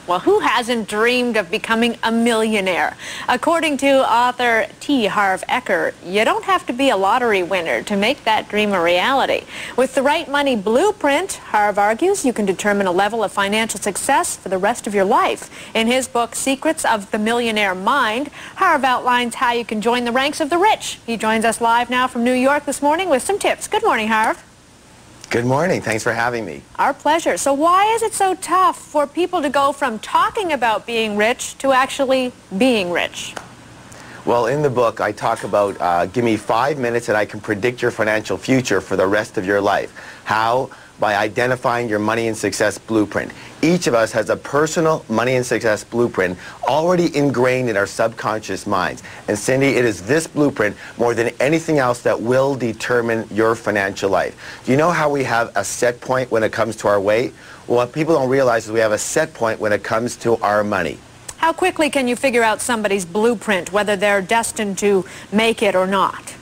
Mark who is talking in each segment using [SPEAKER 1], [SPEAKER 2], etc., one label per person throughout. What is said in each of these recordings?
[SPEAKER 1] Well, who hasn't dreamed of becoming a millionaire? According to author T Harv Eker, you don't have to be a lottery winner to make that dream a reality. With the right money blueprint, Harv argues you can determine a level of financial success for the rest of your life. In his book, Secrets of the Millionaire Mind, Harv outlines how you can join the ranks of the rich. He joins us live now from New York this morning with some tips. Good morning, Harv.
[SPEAKER 2] Good morning. Thanks for having me.
[SPEAKER 1] Our pleasure. So why is it so tough for people to go from talking about being rich to actually being rich?
[SPEAKER 2] Well, in the book, I talk about give me 5 minutes and I can predict your financial future for the rest of your life. How? By identifying your money and success blueprint. Each of us has a personal money and success blueprint already ingrained in our subconscious minds. And Cindy, it is this blueprint more than anything else that will determine your financial life. Do you know how we have a set point when it comes to our weight? Well, what people don't realize is we have a set point when it comes to our money.
[SPEAKER 1] How quickly can you figure out somebody's blueprint, whether they're destined to make it or not?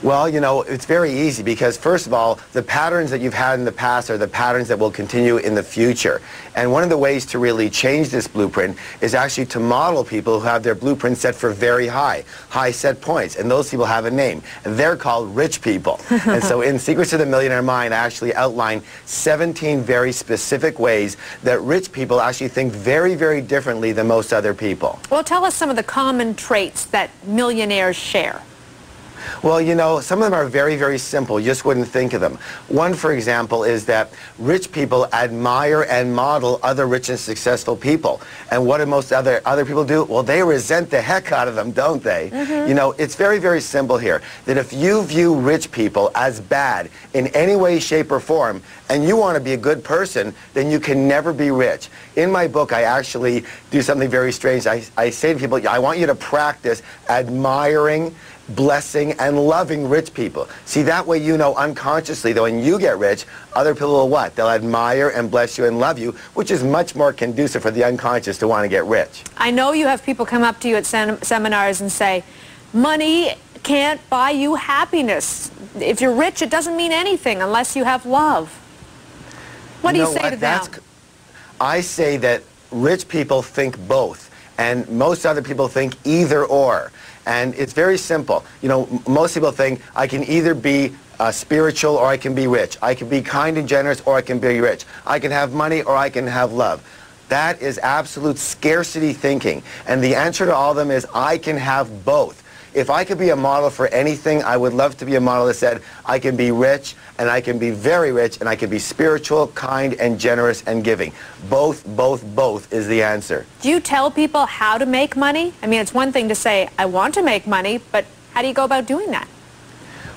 [SPEAKER 2] Well, you know, it's very easy because, first of all, the patterns that you've had in the past are the patterns that will continue in the future. And one of the ways to really change this blueprint is actually to model people who have their blueprint set for very high set points. And those people have a name. And they're called rich people. And so in Secrets of the Millionaire Mind, I actually outline 17 very specific ways that rich people actually think very, very differently than most other people.
[SPEAKER 1] Well, tell us some of the common traits that millionaires share.
[SPEAKER 2] Well, you know, some of them are very, very simple. You just wouldn't think of them. One, for example, is that rich people admire and model other rich and successful people. And what do most other people do? Well, they resent the heck out of them, don't they? You know, it's very, very simple here. That if you view rich people as bad in any way, shape, or form, and you want to be a good person, then you can never be rich. In my book, I actually do something very strange. I say to people, I want you to practice admiring, blessing, and loving rich people. See, that way you know unconsciously that when you get rich, other people will what? They'll admire and bless you and love you, which is much more conducive for the unconscious to want to get rich.
[SPEAKER 1] I know you have people come up to you at seminars and say, money can't buy you happiness. If you're rich, it doesn't mean anything unless you have love. What do you say to them?
[SPEAKER 2] I say that rich people think both, and most other people think either or. And it's very simple. You know, most people think I can either be spiritual or I can be rich. I can be kind and generous or I can be rich. I can have money or I can have love. That is absolute scarcity thinking. And the answer to all of them is I can have both. If I could be a model for anything, I would love to be a model that said I can be rich and I can be very rich and I can be spiritual, kind, and generous and giving. Both is the answer.
[SPEAKER 1] Do you tell people how to make money? I mean, it's one thing to say, I want to make money, but how do you go about doing that?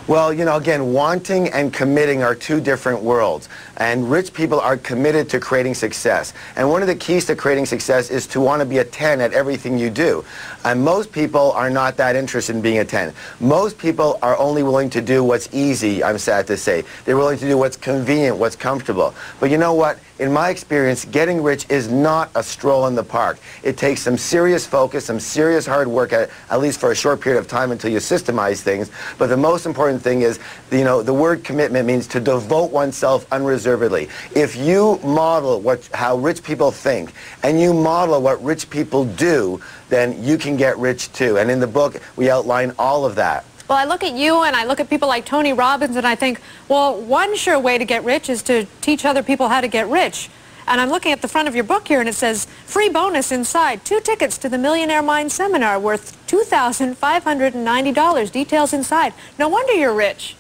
[SPEAKER 2] Well, you know, again, wanting and committing are two different worlds. And rich people are committed to creating success. And one of the keys to creating success is to want to be a 10 at everything you do. And most people are not that interested in being a 10. Most people are only willing to do what's easy, I'm sad to say. They're willing to do what's convenient, what's comfortable. But you know what? In my experience, getting rich is not a stroll in the park. It takes some serious focus, some serious hard work, at least for a short period of time until you systemize things. But the most important thing is, you know, the word commitment means to devote oneself unreservedly. If you model how rich people think and you model what rich people do, then you can get rich too. And in the book, we outline all of that.
[SPEAKER 1] Well, I look at you and I look at people like Tony Robbins and I think, well, one sure way to get rich is to teach other people how to get rich. And I'm looking at the front of your book here and it says, free bonus inside, 2 tickets to the Millionaire Mind seminar worth $2,590. Details inside. No wonder you're rich.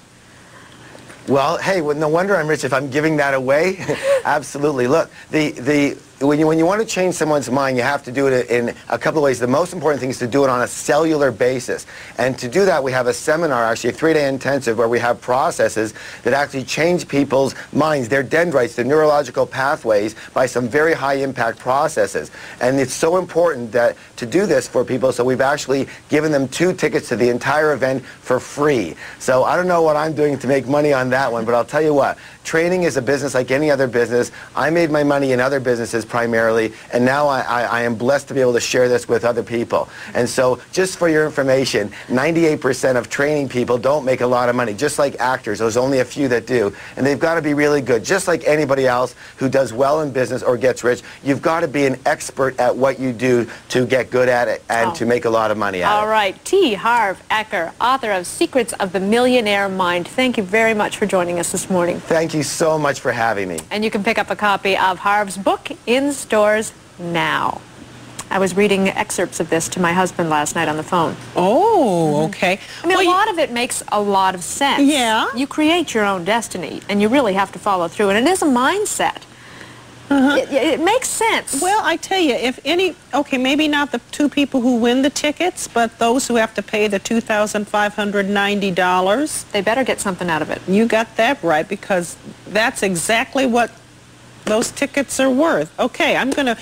[SPEAKER 2] Well, hey, no wonder I'm rich if I'm giving that away. Absolutely. Look, when you want to change someone's mind, you have to do it in a couple of ways. The most important thing is to do it on a cellular basis. And to do that, we have a seminar, actually a 3-day intensive, where we have processes that actually change people's minds, their dendrites, the neurological pathways, by some very high-impact processes. And it's so important that to do this for people, so we've actually given them 2 tickets to the entire event for free. So I don't know what I'm doing to make money on that one, but I'll tell you what, training is a business like any other business. I made my money in other businesses primarily, and now I am blessed to be able to share this with other people. And so, just for your information, 98% of training people don't make a lot of money, just like actors. There's only a few that do, and they've got to be really good. Just like anybody else who does well in business or gets rich, you've got to be an expert at what you do to get good at it and to make a lot of money at it.
[SPEAKER 1] All right, T Harv Eker, author of Secrets of the Millionaire Mind. Thank you very much for joining us this morning.
[SPEAKER 2] Thank you so much for having me.
[SPEAKER 1] And you can pick up a copy of Harv's book in stores now. I was reading excerpts of this to my husband last night on the phone.
[SPEAKER 3] Oh, okay.
[SPEAKER 1] I mean, a lot of it makes a lot of sense.
[SPEAKER 3] Yeah.
[SPEAKER 1] You create your own destiny, and you really have to follow through. And it is a mindset. It makes sense.
[SPEAKER 3] Well, I tell you, if any, okay, maybe not the two people who win the tickets, but those who have to pay the $2,590.
[SPEAKER 1] They better get something out of it.
[SPEAKER 3] You got that right, because that's exactly what those tickets are worth. Okay, I'm going to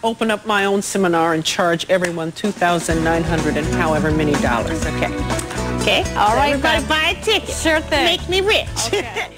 [SPEAKER 3] open up my own seminar and charge everyone $2,900 and however many dollars. Okay. Okay?
[SPEAKER 1] All right,
[SPEAKER 3] everybody buy a ticket.
[SPEAKER 1] Sure thing.
[SPEAKER 3] Make me rich.
[SPEAKER 1] Okay.